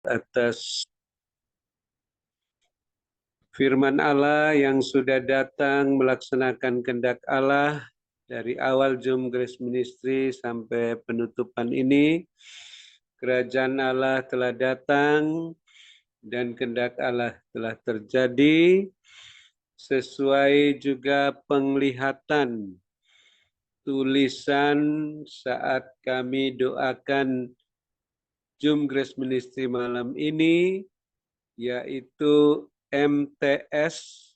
atas firman Allah yang sudah datang melaksanakan kehendak Allah dari awal Zoom Grace Ministry sampai penutupan ini. Kerajaan Allah telah datang dan kehendak Allah telah terjadi sesuai juga penglihatan tulisan saat kami doakan Zoom Grace Ministry malam ini, yaitu MTS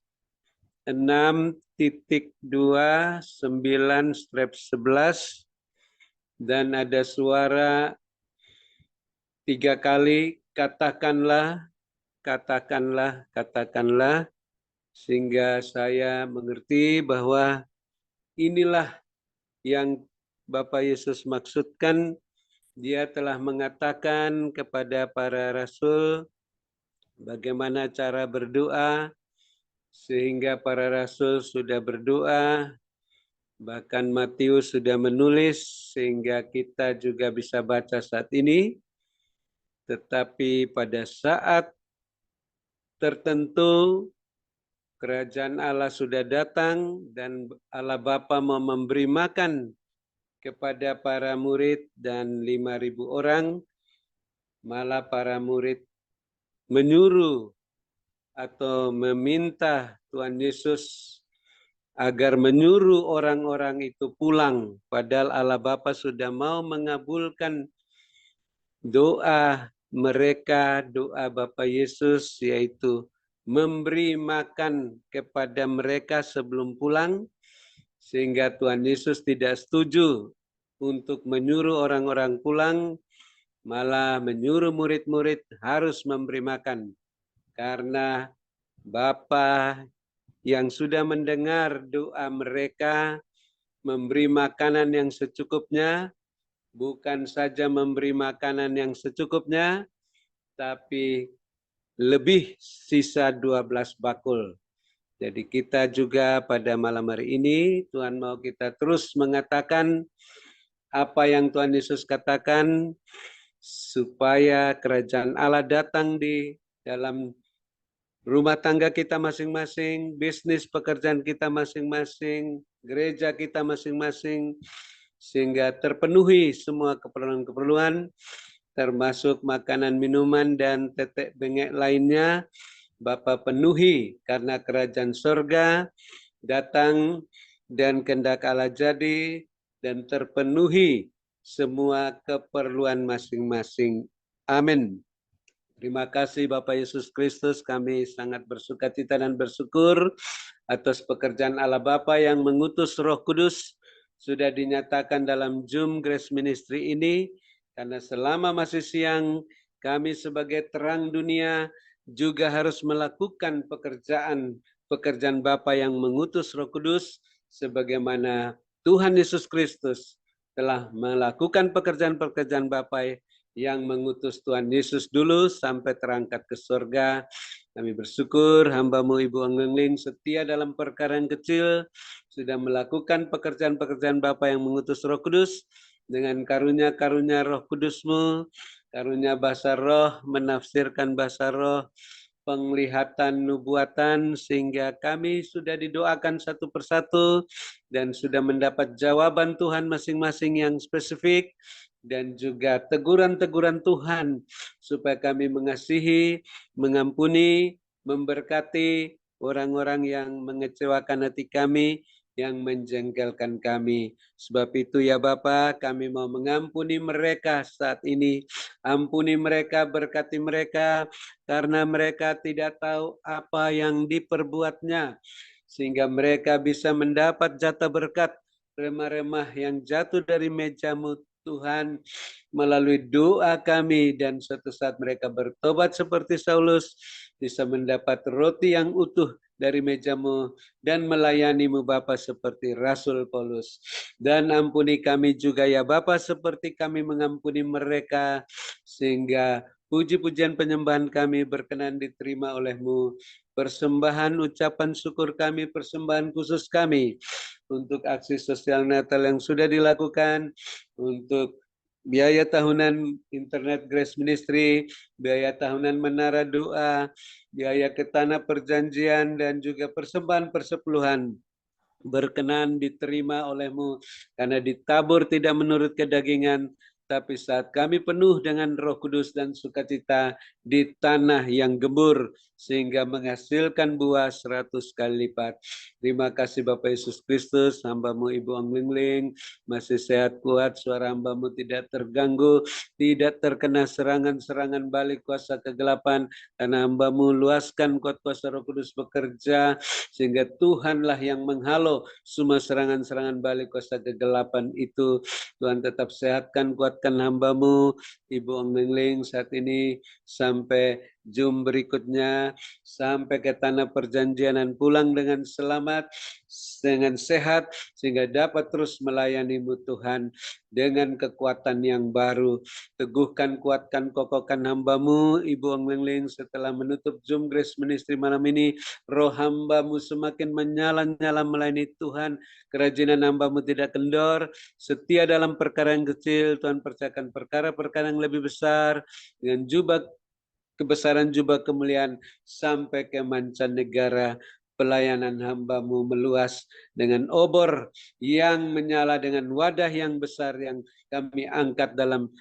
6.29/11 dan ada suara 3 kali katakanlah, katakanlah, katakanlah, sehingga saya mengerti bahwa inilah yang Bapak Yesus maksudkan. Dia telah mengatakan kepada para rasul bagaimana cara berdoa, sehingga para rasul sudah berdoa, bahkan Matius sudah menulis sehingga kita juga bisa baca saat ini. Tetapi pada saat tertentu kerajaan Allah sudah datang dan Allah Bapa mau memberi makan kepada para murid dan 5.000 orang, malah para murid menyuruh atau meminta Tuhan Yesus agar menyuruh orang-orang itu pulang, padahal Allah Bapa sudah mau mengabulkan doa mereka, doa Bapa Yesus, yaitu memberi makan kepada mereka sebelum pulang, sehingga Tuhan Yesus tidak setuju untuk menyuruh orang-orang pulang, malah menyuruh murid-murid harus memberi makan. Karena Bapa yang sudah mendengar doa mereka, memberi makanan yang secukupnya, bukan saja memberi makanan yang secukupnya, tapi lebih sisa 12 bakul. Jadi kita juga pada malam hari ini, Tuhan mau kita terus mengatakan apa yang Tuhan Yesus katakan, supaya kerajaan Allah datang di dalam rumah tangga kita masing-masing, bisnis pekerjaan kita masing-masing, gereja kita masing-masing, sehingga terpenuhi semua keperluan-keperluan, termasuk makanan, minuman, dan tetek bengek lainnya. Bapa penuhi, karena kerajaan surga datang dan kehendak Allah jadi dan terpenuhi semua keperluan masing-masing. Amin. Terima kasih Bapak Yesus Kristus, kami sangat bersukacita dan bersyukur atas pekerjaan Allah Bapa yang mengutus Roh Kudus sudah dinyatakan dalam Zoom Grace Ministry ini, karena selama masih siang kami sebagai terang dunia juga harus melakukan pekerjaan Bapa yang mengutus Roh Kudus, sebagaimana Tuhan Yesus Kristus telah melakukan pekerjaan-pekerjaan Bapa yang mengutus Tuhan Yesus dulu sampai terangkat ke surga. Kami bersyukur hamba-Mu Ibu Anglin setia dalam perkara yang kecil, sudah melakukan pekerjaan-pekerjaan Bapa yang mengutus Roh Kudus dengan karunia-karunia Roh Kudus-Mu, karunia bahasa roh, menafsirkan bahasa roh, penglihatan nubuatan, sehingga kami sudah didoakan satu persatu dan sudah mendapat jawaban Tuhan masing-masing yang spesifik, dan juga teguran-teguran Tuhan supaya kami mengasihi, mengampuni, memberkati orang-orang yang mengecewakan hati kami, yang menjengkelkan kami. Sebab itu ya Bapa, kami mau mengampuni mereka saat ini. Ampuni mereka, berkati mereka, karena mereka tidak tahu apa yang diperbuatnya, sehingga mereka bisa mendapat jatah berkat remah-remah yang jatuh dari meja-Mu Tuhan melalui doa kami, dan suatu saat mereka bertobat seperti Saulus, bisa mendapat roti yang utuh dari meja-Mu dan melayani-Mu Bapa seperti Rasul Paulus. Dan ampuni kami juga ya Bapa, seperti kami mengampuni mereka, sehingga puji-pujian penyembahan kami berkenan diterima oleh-Mu. Persembahan ucapan syukur kami, persembahan khusus kami untuk aksi sosial Natal yang sudah dilakukan, untuk biaya tahunan Internet Grace Ministry, biaya tahunan Menara Doa, biaya ke Tanah Perjanjian, dan juga persembahan persepuluhan berkenan diterima olehmu karena ditabur tidak menurut kedagingan, tapi saat kami penuh dengan Roh Kudus dan sukacita di tanah yang gembur sehingga menghasilkan buah 100 kali lipat. Terima kasih Bapak Yesus Kristus, hamba-Mu Ibu Anglingling masih sehat kuat, suara hamba-Mu tidak terganggu, tidak terkena serangan-serangan balik kuasa kegelapan, karena hamba-Mu luaskan kuat kuasa Roh Kudus bekerja sehingga Tuhanlah yang menghalau semua serangan-serangan balik kuasa kegelapan itu. Tuhan tetap sehatkan, kuatkan hamba-Mu Ibu Anglingling saat ini sampai Zoom berikutnya, sampai ke Tanah Perjanjian dan pulang dengan selamat, dengan sehat, sehingga dapat terus melayani-Mu Tuhan dengan kekuatan yang baru. Teguhkan, kuatkan, kokohkan hamba-Mu Ibu Anglingling setelah menutup Zoom Grace Ministry malam ini. Roh hamba-Mu semakin menyala-nyala melayani Tuhan. Kerajinan hamba-Mu tidak kendor. Setia dalam perkara yang kecil, Tuhan percayakan perkara-perkara yang lebih besar dengan jubah kebesaran, jubah kemuliaan sampai ke mancanegara. Pelayanan hamba-Mu meluas dengan obor yang menyala, dengan wadah yang besar yang kami angkat dalam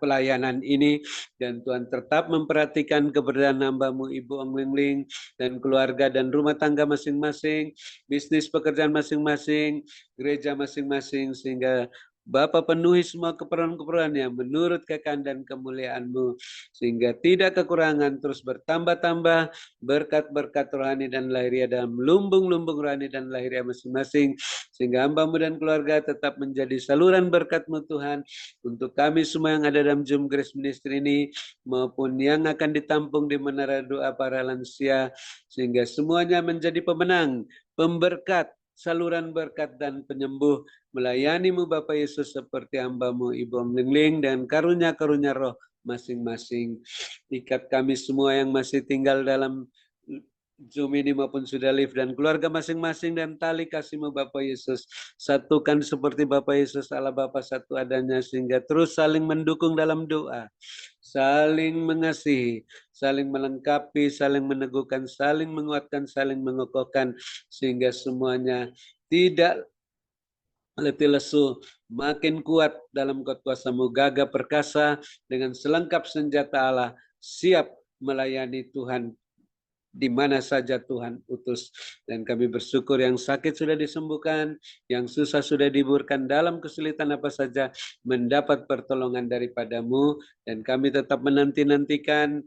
pelayanan ini, dan Tuhan tetap memperhatikan keberadaan hamba-Mu Ibu Anglingling dan keluarga dan rumah tangga masing-masing, bisnis pekerjaan masing-masing, gereja masing-masing, sehingga Bapa penuhi semua keperluan-keperluannya menurut kehendak dan kemuliaan-Mu, sehingga tidak kekurangan, terus bertambah-tambah berkat-berkat rohani dan lahiriah dalam lumbung-lumbung rohani dan lahiriah masing-masing, sehingga hamba-Mu dan keluarga tetap menjadi saluran berkat-Mu Tuhan untuk kami semua yang ada dalam Zoom Grace Ministry ini, maupun yang akan ditampung di Menara Doa para lansia, sehingga semuanya menjadi pemenang, pemberkat, saluran berkat dan penyembuh, melayani-Mu Bapak Yesus seperti hamba-Mu Ibu Anglingling dan karunia-karunia roh masing-masing. Ikat kami semua yang masih tinggal dalam Zoom ini maupun sudah live dan keluarga masing-masing dan tali kasih-Mu Bapak Yesus. Satukan seperti Bapak Yesus Allah Bapa satu adanya, sehingga terus saling mendukung dalam doa, saling mengasihi, saling melengkapi, saling meneguhkan, saling menguatkan, saling mengokohkan, sehingga semuanya tidak letih lesu, makin kuat dalam kuasa-Mu, gagah perkasa dengan selengkap senjata Allah, siap melayani Tuhan di mana saja Tuhan utus. Dan kami bersyukur yang sakit sudah disembuhkan, yang susah sudah dihiburkan, dalam kesulitan apa saja mendapat pertolongan daripada-Mu, dan kami tetap menanti-nantikan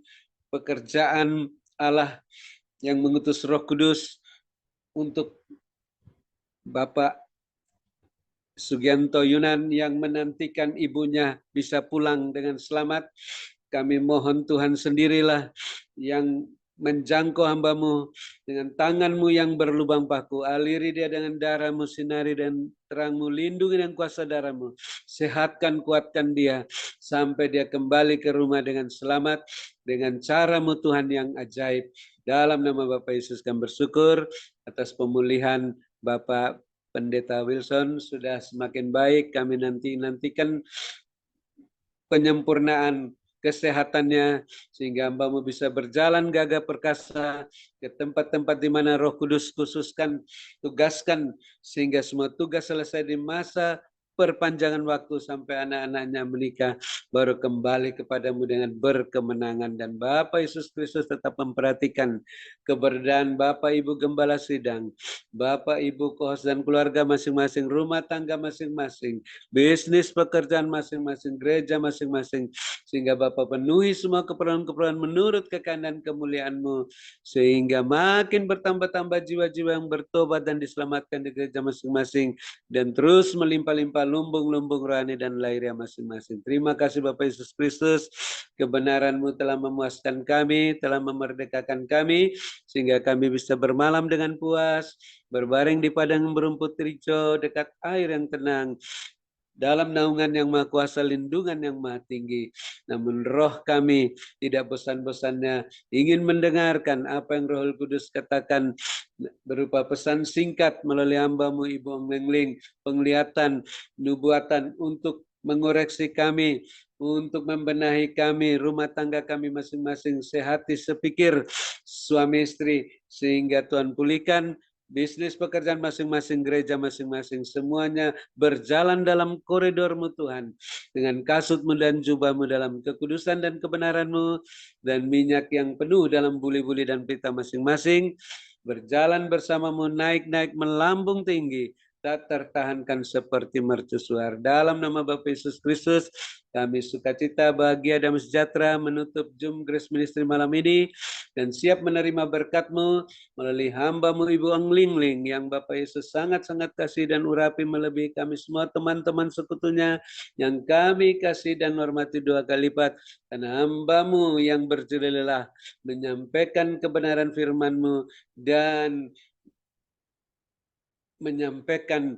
pekerjaan Allah yang mengutus Roh Kudus untuk Bapak Sugianto Yunan yang menantikan ibunya bisa pulang dengan selamat. Kami mohon Tuhan sendirilah yang menjangkau hamba-Mu dengan tangan-Mu yang berlubang paku. Aliri dia dengan darah-Mu, sinari dan terang-Mu, lindungi dengan kuasa darah-Mu. Sehatkan, kuatkan dia sampai dia kembali ke rumah dengan selamat, dengan cara-Mu Tuhan yang ajaib. Dalam nama Bapak Yesus kami bersyukur atas pemulihan Bapak Pendeta Wilson sudah semakin baik. Kami nantikan penyempurnaan kesehatannya, sehingga hamba-Mu bisa berjalan gagah perkasa ke tempat-tempat di mana Roh Kudus khususkan, tugaskan, sehingga semua tugas selesai di masa perpanjangan waktu sampai anak-anaknya menikah, baru kembali kepada-Mu dengan berkemenangan. Dan Bapak Yesus Kristus tetap memperhatikan keberadaan Bapak Ibu Gembala Sidang, Bapak Ibu Kohos dan keluarga masing-masing, rumah tangga masing-masing, bisnis pekerjaan masing-masing, gereja masing-masing, sehingga Bapak penuhi semua keperluan-keperluan menurut kehendak kemuliaan-Mu, sehingga makin bertambah-tambah jiwa-jiwa yang bertobat dan diselamatkan di gereja masing-masing, dan terus melimpah-limpah lumbung-lumbung rohani dan lahiriah masing-masing. Terima kasih Bapak Yesus Kristus, kebenaran-Mu telah memuaskan kami, telah memerdekakan kami, sehingga kami bisa bermalam dengan puas, berbaring di padang berumput hijau dekat air yang tenang, dalam naungan yang maha kuasa, lindungan yang maha tinggi. Namun roh kami tidak bosan-bosannya ingin mendengarkan apa yang Roh Kudus katakan berupa pesan singkat melalui hamba-Mu Ibu Anglingling, penglihatan, nubuatan untuk mengoreksi kami, untuk membenahi kami, rumah tangga kami masing-masing, sehati sepikir suami istri, sehingga Tuhan pulihkan bisnis pekerjaan masing-masing, gereja masing-masing, semuanya berjalan dalam koridor-Mu Tuhan, dengan kasut-Mu dan jubah-Mu dalam kekudusan dan kebenaran-Mu, dan minyak yang penuh dalam buli-buli dan pita masing-masing, berjalan bersama-Mu, naik-naik melambung tinggi, tak tertahankan seperti mercusuar. Dalam nama Bapa Yesus Kristus, kami sukacita, bahagia, damai sejahtera menutup Zoom Grace Ministry malam ini, dan siap menerima berkat-Mu melalui hamba-Mu Ibu Anglingling yang Bapak Yesus sangat-sangat kasih dan urapi melebihi kami semua teman-teman sekutunya yang kami kasih dan hormati 2 kali lipat. Karena hamba-Mu yang berjeli lelah menyampaikan kebenaran firman-Mu dan menyampaikan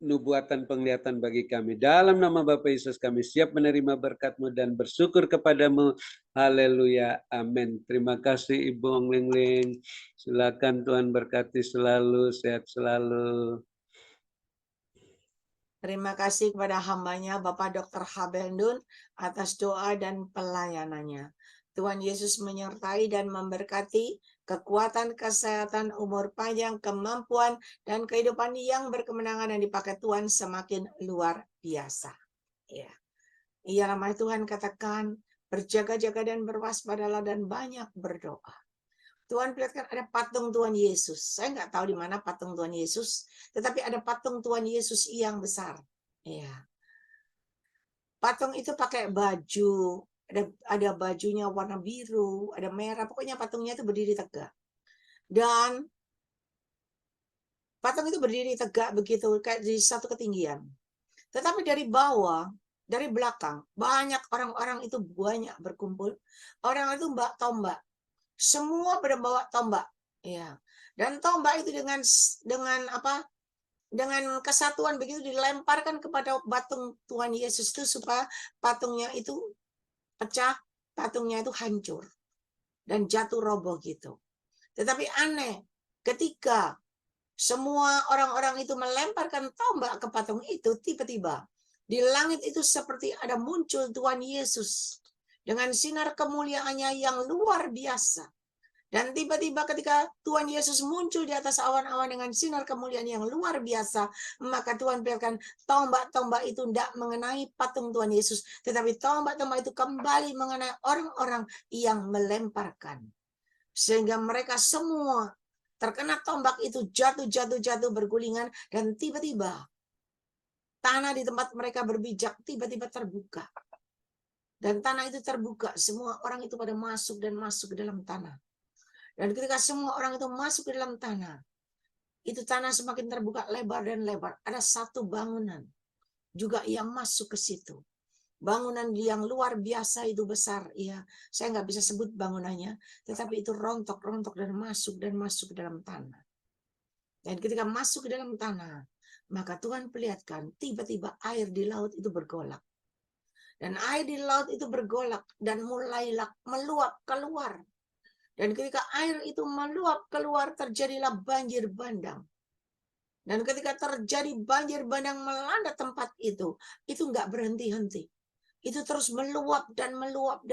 nubuatan penglihatan bagi kami. Dalam nama Bapa Yesus kami siap menerima berkat-Mu dan bersyukur kepadamu. Haleluya. Amin. Terima kasih Ibu Onglingling. Silakan Tuhan berkati selalu, sehat selalu. Terima kasih kepada hambanya Bapak Dr. Habendun atas doa dan pelayanannya. Tuhan Yesus menyertai dan memberkati kekuatan, kesehatan, umur panjang, kemampuan, dan kehidupan yang berkemenangan yang dipakai Tuhan semakin luar biasa. Ya. Ia nama Tuhan katakan, berjaga-jaga dan berwaspadalah dan banyak berdoa. Tuhan perlihatkan ada patung Tuhan Yesus. Saya nggak tahu di mana patung Tuhan Yesus, tetapi ada patung Tuhan Yesus yang besar. Ya. Patung itu pakai baju, ada bajunya warna biru, ada merah, pokoknya patungnya itu berdiri tegak. Dan patung itu berdiri tegak begitu, kayak di satu ketinggian. Tetapi dari bawah, dari belakang, banyak orang-orang itu banyak berkumpul. Orang itu tombak. Semua pada bawa tombak. Ya. Dan tombak itu dengan apa? Dengan kesatuan begitu dilemparkan kepada patung Tuhan Yesus itu supaya patungnya itu pecah, patungnya itu hancur dan jatuh roboh gitu. Tetapi aneh, ketika semua orang-orang itu melemparkan tombak ke patung itu, tiba-tiba di langit itu seperti ada muncul Tuhan Yesus dengan sinar kemuliaannya yang luar biasa. Dan tiba-tiba ketika Tuhan Yesus muncul di atas awan-awan dengan sinar kemuliaan yang luar biasa, maka Tuhan biarkan tombak-tombak itu tidak mengenai patung Tuhan Yesus, tetapi tombak-tombak itu kembali mengenai orang-orang yang melemparkan. Sehingga mereka semua terkena tombak itu jatuh bergulingan, dan tiba-tiba tanah di tempat mereka berpijak tiba-tiba terbuka. Dan tanah itu terbuka, semua orang itu pada masuk ke dalam tanah. Dan ketika semua orang itu masuk ke dalam tanah, itu tanah semakin terbuka lebar dan lebar. Ada satu bangunan juga yang masuk ke situ. Bangunan yang luar biasa itu besar. Ya, saya nggak bisa sebut bangunannya, tetapi itu rontok dan masuk ke dalam tanah. Dan ketika masuk ke dalam tanah, maka Tuhan perlihatkan tiba-tiba air di laut itu bergolak. Dan air di laut itu bergolak dan mulailah meluap keluar. Dan ketika air itu meluap keluar, terjadilah banjir bandang. Dan ketika terjadi banjir bandang melanda tempat itu nggak berhenti-henti. Itu terus meluap dan meluap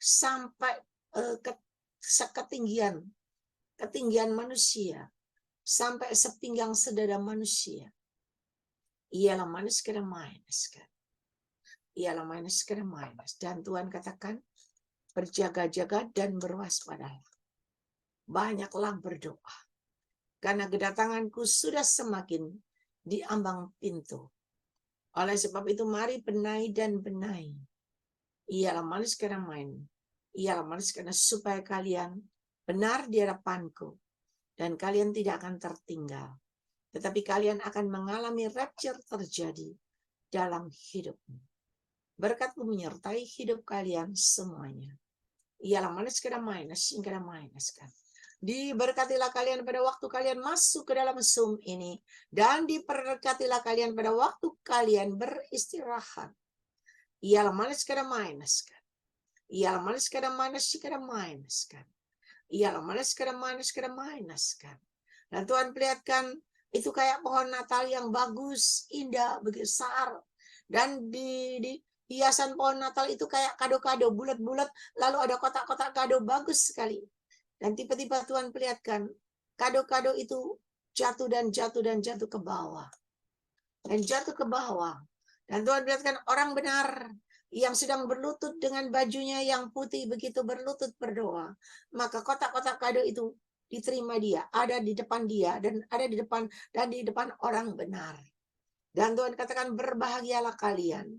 sampai ke ketinggian manusia, sampai sepinggang sedada manusia. Ialah manis kena minus kan. Ialah manis kena minus. Dan Tuhan katakan, berjaga-jaga dan berwaspadalah. Banyaklah berdoa. Karena kedatanganku sudah semakin di ambang pintu. Oleh sebab itu mari benahi dan benahi. Ialah manis karena main. Ialah manis karena supaya kalian benar di hadapanku. Dan kalian tidak akan tertinggal. Tetapi kalian akan mengalami rapture terjadi dalam hidupmu. Berkat-Mu menyertai hidup kalian semuanya. Ialah manis karena minus, karena minus kan. Diberkatilah kalian pada waktu kalian masuk ke dalam Zoom ini. Dan diberkatilah kalian pada waktu kalian beristirahat. Ialah manis karena minus kan. Ialah manis karena minus kan. Ialah manis karena minus kan. Dan Tuhan perlihatkan itu kayak pohon Natal yang bagus, indah, besar. Dan di hiasan pohon Natal itu kayak kado-kado bulat-bulat, lalu ada kotak-kotak kado bagus sekali. Dan tiba-tiba Tuhan perlihatkan kado-kado itu jatuh dan jatuh dan jatuh ke bawah. Dan jatuh ke bawah. Dan Tuhan perlihatkan orang benar yang sedang berlutut dengan bajunya yang putih, begitu berlutut berdoa. Maka kotak-kotak kado itu diterima dia, ada di depan dia, dan ada di depan orang benar. Dan Tuhan katakan, berbahagialah kalian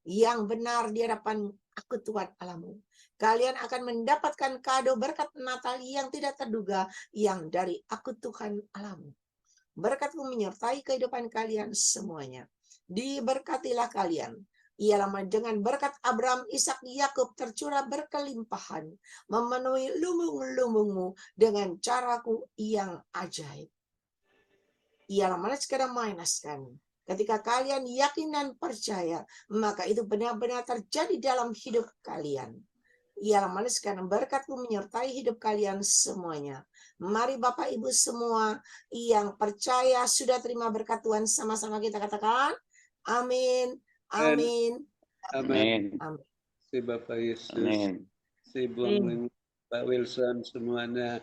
yang benar di hadapan aku Tuhan Allahmu. Kalian akan mendapatkan kado berkat Natal yang tidak terduga yang dari aku Tuhan Allahmu. Berkatku menyertai kehidupan kalian semuanya. Diberkatilah kalian. Ialah dengan berkat Abraham, Ishak, Yakub tercurah berkelimpahan, memenuhi lumbung-lumbungmu dengan caraku yang ajaib. Ialah sekarang mainaskan. Ketika kalian yakin dan percaya, maka itu benar-benar terjadi dalam hidup kalian. Ialah sekarang berkatku menyertai hidup kalian semuanya. Mari Bapak Ibu semua yang percaya sudah terima berkat Tuhan, sama-sama kita katakan amin, amin, Amin. amin. Si Bapak Yesus, Amin. si Bung Pak Wilson semuanya.